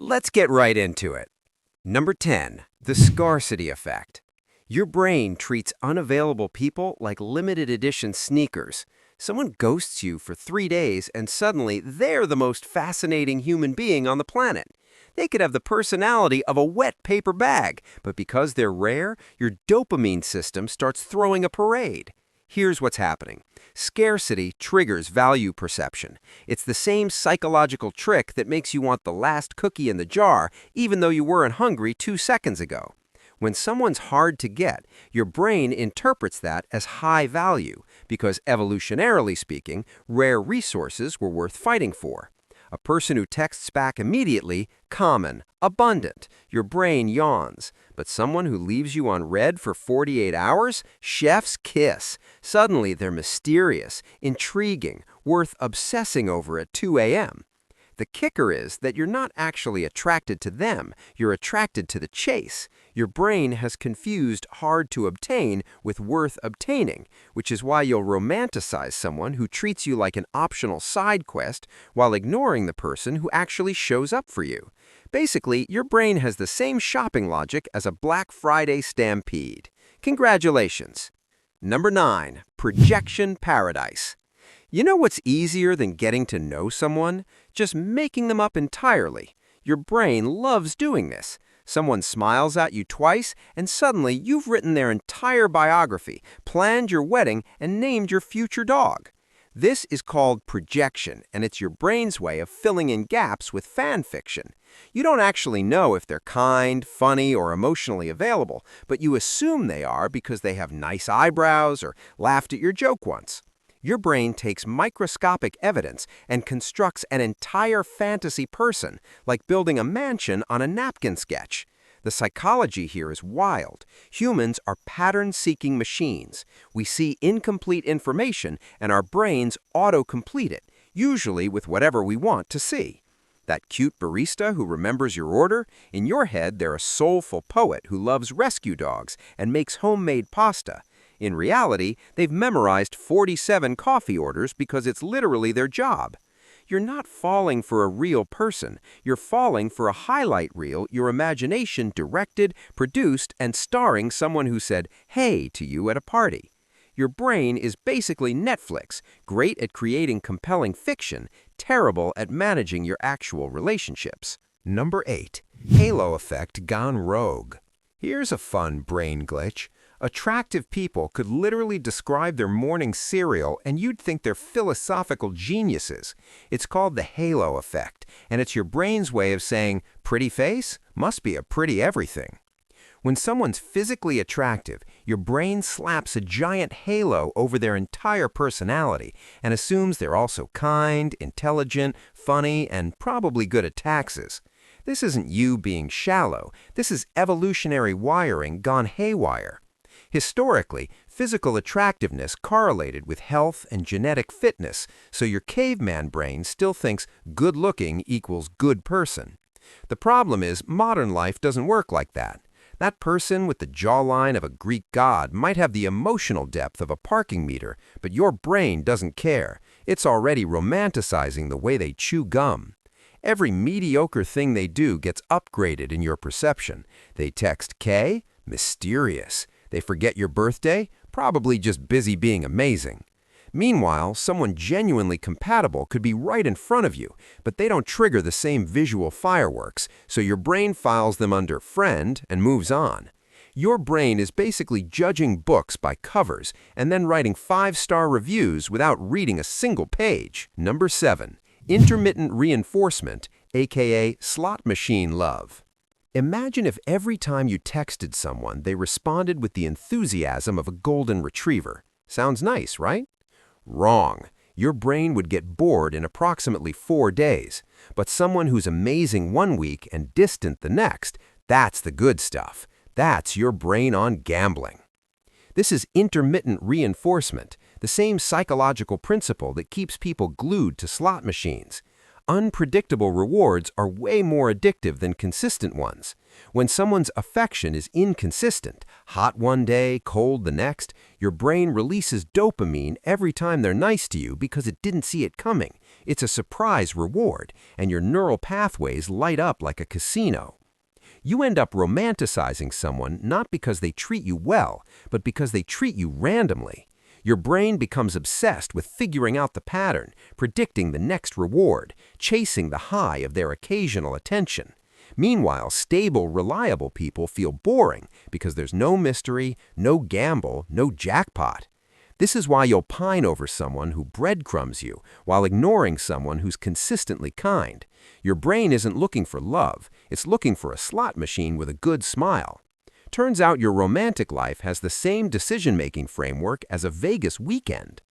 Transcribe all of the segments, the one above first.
Let's get right into it. Number 10, the scarcity effect. Your brain treats unavailable people like limited edition sneakers. Someone ghosts you for 3 days and suddenly they're the most fascinating human being on the planet. They could have the personality of a wet paper bag, but because they're rare, your dopamine system starts throwing a parade. Here's what's happening. Scarcity triggers value perception. It's the same psychological trick that makes you want the last cookie in the jar, even though you weren't hungry 2 seconds ago. When someone's hard to get, your brain interprets that as high value, because evolutionarily speaking, rare resources were worth fighting for. A person who texts back immediately, common, abundant. Your brain yawns. But someone who leaves you on red for 48 hours? Chef's kiss. Suddenly they're mysterious, intriguing, worth obsessing over at 2 a.m. The kicker is that you're not actually attracted to them, you're attracted to the chase. Your brain has confused hard to obtain with worth obtaining, which is why you'll romanticize someone who treats you like an optional side quest while ignoring the person who actually shows up for you. Basically, your brain has the same shopping logic as a Black Friday stampede. Congratulations! Number 9, projection paradise. You know what's easier than getting to know someone? Just making them up entirely. Your brain loves doing this. Someone smiles at you twice, and suddenly you've written their entire biography, planned your wedding, and named your future dog. This is called projection, and it's your brain's way of filling in gaps with fan fiction. You don't actually know if they're kind, funny, or emotionally available, but you assume they are because they have nice eyebrows or laughed at your joke once. Your brain takes microscopic evidence and constructs an entire fantasy person, like building a mansion on a napkin sketch. The psychology here is wild. Humans are pattern-seeking machines. We see incomplete information and our brains auto-complete it, usually with whatever we want to see. That cute barista who remembers your order? In your head, they're a soulful poet who loves rescue dogs and makes homemade pasta. In reality, they've memorized 47 coffee orders because it's literally their job. You're not falling for a real person. You're falling for a highlight reel your imagination directed, produced, and starring someone who said, "Hey" to you at a party. Your brain is basically Netflix, great at creating compelling fiction, terrible at managing your actual relationships. Number 8. Halo effect gone rogue. Here's a fun brain glitch. Attractive people could literally describe their morning cereal and you'd think they're philosophical geniuses. It's called the halo effect, and it's your brain's way of saying, pretty face? Must be a pretty everything. When someone's physically attractive, your brain slaps a giant halo over their entire personality and assumes they're also kind, intelligent, funny, and probably good at taxes. This isn't you being shallow. This is evolutionary wiring gone haywire. Historically, physical attractiveness correlated with health and genetic fitness, so your caveman brain still thinks good-looking equals good person. The problem is modern life doesn't work like that. That person with the jawline of a Greek god might have the emotional depth of a parking meter, but your brain doesn't care. It's already romanticizing the way they chew gum. Every mediocre thing they do gets upgraded in your perception. They text K? Mysterious. They forget your birthday? Probably just busy being amazing. Meanwhile, someone genuinely compatible could be right in front of you, but they don't trigger the same visual fireworks, so your brain files them under friend and moves on. Your brain is basically judging books by covers and then writing 5-star reviews without reading a single page. Number 7. Intermittent reinforcement, aka slot machine love. Imagine if every time you texted someone, they responded with the enthusiasm of a golden retriever. Sounds nice, right? Wrong. Your brain would get bored in approximately 4 days. But someone who's amazing one week and distant the next, that's the good stuff. That's your brain on gambling. This is intermittent reinforcement, the same psychological principle that keeps people glued to slot machines. unpredictable rewards are way more addictive than consistent ones. When someone's affection is inconsistent, hot one day, cold the next, your brain releases dopamine every time they're nice to you because it didn't see it coming. It's a surprise reward, and your neural pathways light up like a casino. You end up romanticizing someone not because they treat you well, but because they treat you randomly. Your brain becomes obsessed with figuring out the pattern, predicting the next reward, chasing the high of their occasional attention. Meanwhile, stable, reliable people feel boring because there's no mystery, no gamble, no jackpot. This is why you'll pine over someone who breadcrumbs you while ignoring someone who's consistently kind. Your brain isn't looking for love, it's looking for a slot machine with a good smile. Turns out your romantic life has the same decision-making framework as a Vegas weekend.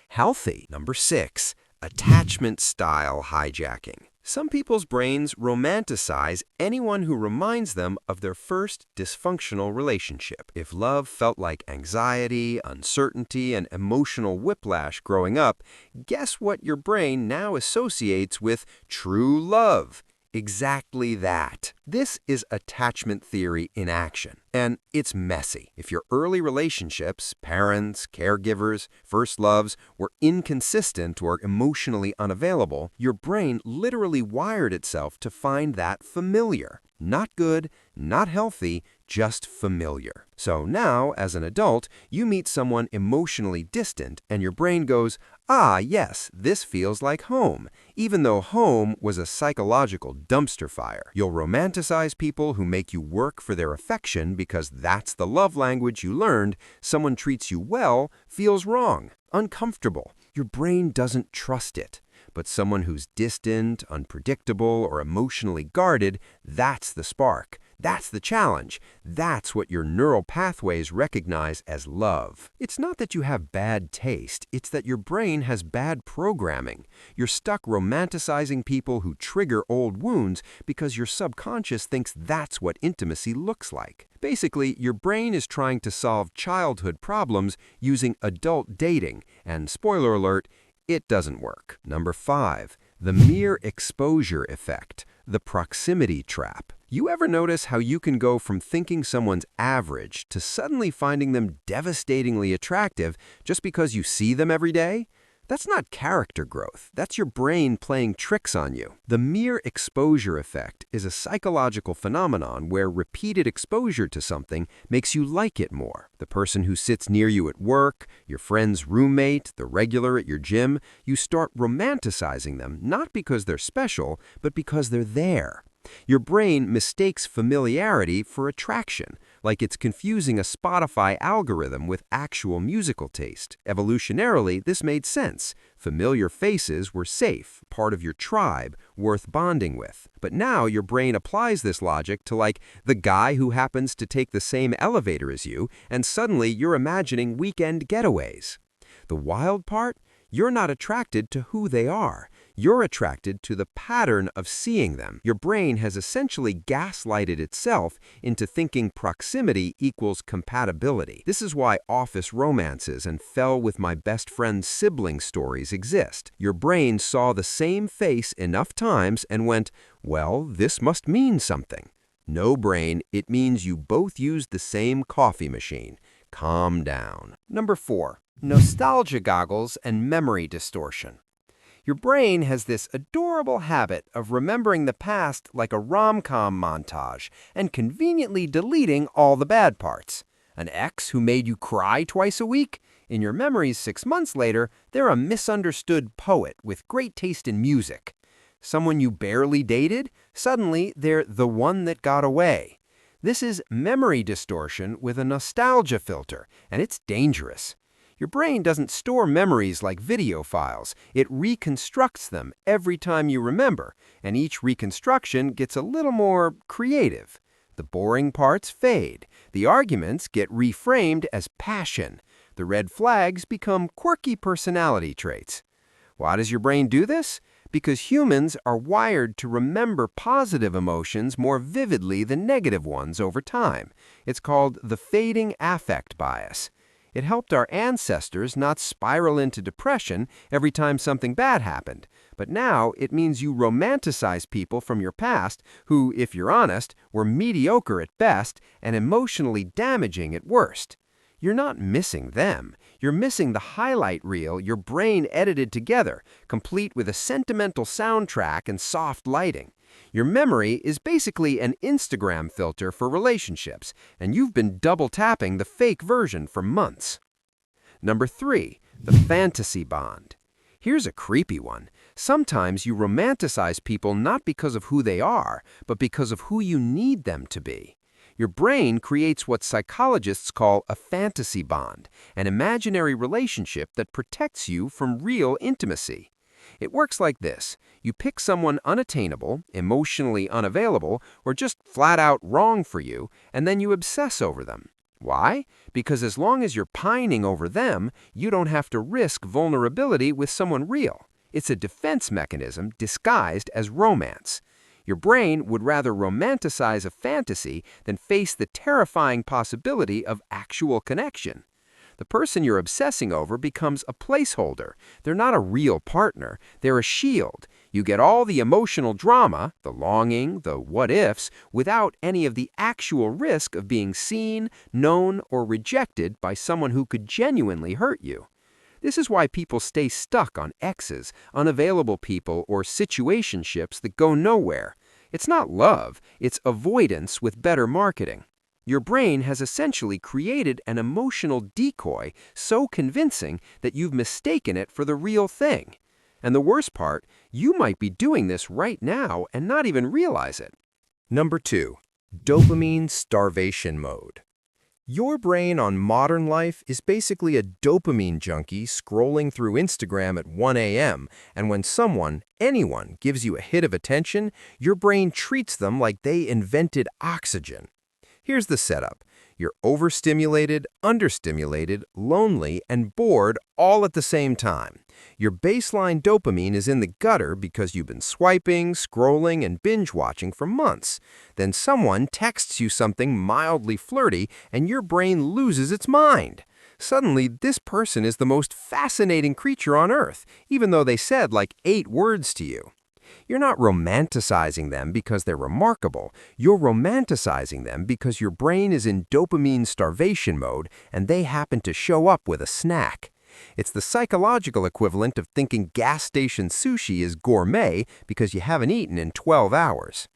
Healthy. Number 6. Attachment style hijacking. Some people's brains romanticize anyone who reminds them of their first dysfunctional relationship. If love felt like anxiety, uncertainty, and emotional whiplash growing up, guess what your brain now associates with true love? Exactly that. This is attachment theory in action, and it's messy. If your early relationships, parents, caregivers, first loves, were inconsistent or emotionally unavailable, your brain literally wired itself to find that familiar. Not good, not healthy, just familiar. So now, as an adult, you meet someone emotionally distant, and your brain goes, "Ah, yes, this feels like home," even though home was a psychological dumpster fire. You'll romanticize people who make you work for their affection because that's the love language you learned. Someone treats you well, feels wrong, uncomfortable. Your brain doesn't trust it. But someone who's distant, unpredictable, or emotionally guarded, that's the spark. That's the challenge. That's what your neural pathways recognize as love. It's not that you have bad taste, it's that your brain has bad programming. You're stuck romanticizing people who trigger old wounds because your subconscious thinks that's what intimacy looks like. Basically, your brain is trying to solve childhood problems using adult dating, and spoiler alert, it doesn't work. Number 5. The mere exposure effect, the proximity trap. You ever notice how you can go from thinking someone's average to suddenly finding them devastatingly attractive just because you see them every day? That's not character growth. That's your brain playing tricks on you. The mere exposure effect is a psychological phenomenon where repeated exposure to something makes you like it more. The person who sits near you at work, your friend's roommate, the regular at your gym, you start romanticizing them not because they're special, but because they're there. Your brain mistakes familiarity for attraction, like it's confusing a Spotify algorithm with actual musical taste. Evolutionarily, this made sense. Familiar faces were safe, part of your tribe, worth bonding with. But now your brain applies this logic to like the guy who happens to take the same elevator as you, and suddenly you're imagining weekend getaways. The wild part? You're not attracted to who they are. You're attracted to the pattern of seeing them. Your brain has essentially gaslighted itself into thinking proximity equals compatibility. This is why office romances and fell with my best friend's sibling stories exist. Your brain saw the same face enough times and went, well, this must mean something. No, brain, it means you both used the same coffee machine. Calm down. Number 4. Nostalgia goggles and memory distortion. Your brain has this adorable habit of remembering the past like a rom-com montage and conveniently deleting all the bad parts. An ex who made you cry twice a week? In your memories 6 months later, they're a misunderstood poet with great taste in music. Someone you barely dated? Suddenly, they're the one that got away. This is memory distortion with a nostalgia filter, and it's dangerous. Your brain doesn't store memories like video files. It reconstructs them every time you remember, and each reconstruction gets a little more creative. The boring parts fade. The arguments get reframed as passion. The red flags become quirky personality traits. Why does your brain do this? Because humans are wired to remember positive emotions more vividly than negative ones over time. It's called the fading affect bias. It helped our ancestors not spiral into depression every time something bad happened. But now it means you romanticize people from your past who, if you're honest, were mediocre at best and emotionally damaging at worst. You're not missing them. You're missing the highlight reel your brain edited together, complete with a sentimental soundtrack and soft lighting. Your memory is basically an Instagram filter for relationships, and you've been double tapping the fake version for months. Number 3, the fantasy bond. Here's a creepy one. Sometimes you romanticize people not because of who they are, but because of who you need them to be. Your brain creates what psychologists call a fantasy bond, an imaginary relationship that protects you from real intimacy. It works like this. You pick someone unattainable, emotionally unavailable, or just flat out wrong for you, and then you obsess over them. Why? Because as long as you're pining over them, you don't have to risk vulnerability with someone real. It's a defense mechanism disguised as romance. Your brain would rather romanticize a fantasy than face the terrifying possibility of actual connection. The person you're obsessing over becomes a placeholder. They're not a real partner. They're a shield. You get all the emotional drama, the longing, the what-ifs, without any of the actual risk of being seen, known, or rejected by someone who could genuinely hurt you. This is why people stay stuck on exes, unavailable people, or situationships that go nowhere. It's not love, it's avoidance with better marketing. Your brain has essentially created an emotional decoy so convincing that you've mistaken it for the real thing. And the worst part, you might be doing this right now and not even realize it. Number 2, dopamine starvation mode. Your brain on modern life is basically a dopamine junkie scrolling through Instagram at 1 a.m., and when someone, anyone, gives you a hit of attention, your brain treats them like they invented oxygen. Here's the setup. You're overstimulated, understimulated, lonely, and bored all at the same time. Your baseline dopamine is in the gutter because you've been swiping, scrolling, and binge-watching for months. Then someone texts you something mildly flirty, and your brain loses its mind. Suddenly, this person is the most fascinating creature on earth, even though they said like 8 words to you. You're not romanticizing them because they're remarkable. You're romanticizing them because your brain is in dopamine starvation mode and they happen to show up with a snack. It's the psychological equivalent of thinking gas station sushi is gourmet because you haven't eaten in 12 hours.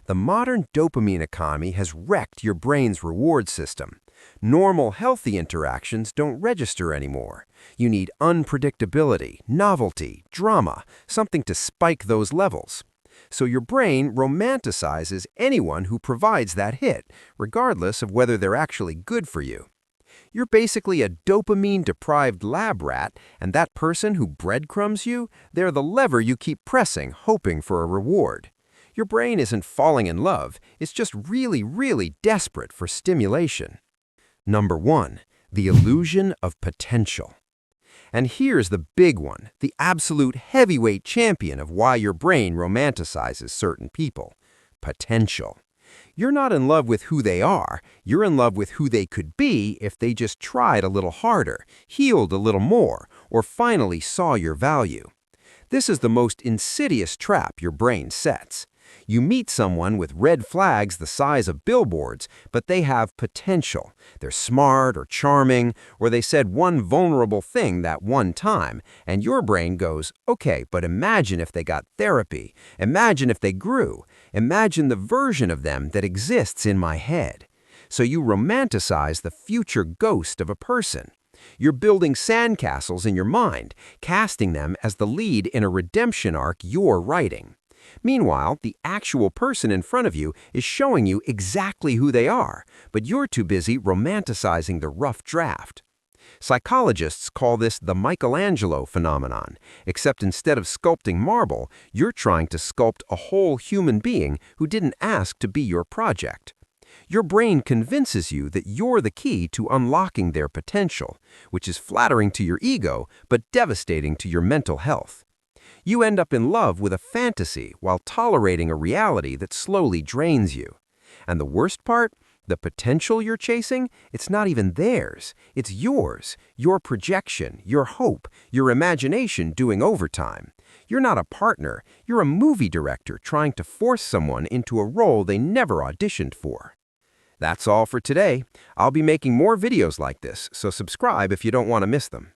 The modern dopamine economy has wrecked your brain's reward system. Normal, healthy interactions don't register anymore. You need unpredictability, novelty, drama, something to spike those levels. So your brain romanticizes anyone who provides that hit, regardless of whether they're actually good for you. You're basically a dopamine-deprived lab rat, and that person who breadcrumbs you, they're the lever you keep pressing, hoping for a reward. Your brain isn't falling in love, it's just really, really desperate for stimulation. Number 1, the illusion of potential. And here's the big one, the absolute heavyweight champion of why your brain romanticizes certain people. Potential. You're not in love with who they are, you're in love with who they could be if they just tried a little harder, healed a little more, or finally saw your value. This is the most insidious trap your brain sets. You meet someone with red flags the size of billboards, but they have potential. They're smart or charming, or they said one vulnerable thing that one time, and your brain goes, okay, but imagine if they got therapy. Imagine if they grew. Imagine the version of them that exists in my head. So you romanticize the future ghost of a person. You're building sandcastles in your mind, casting them as the lead in a redemption arc you're writing. Meanwhile, the actual person in front of you is showing you exactly who they are, but you're too busy romanticizing the rough draft. Psychologists call this the Michelangelo phenomenon, except instead of sculpting marble, you're trying to sculpt a whole human being who didn't ask to be your project. Your brain convinces you that you're the key to unlocking their potential, which is flattering to your ego but devastating to your mental health. You end up in love with a fantasy while tolerating a reality that slowly drains you. And the worst part? The potential you're chasing, it's not even theirs. It's yours, your projection, your hope, your imagination doing overtime. You're not a partner, you're a movie director trying to force someone into a role they never auditioned for. That's all for today. I'll be making more videos like this, so subscribe if you don't want to miss them.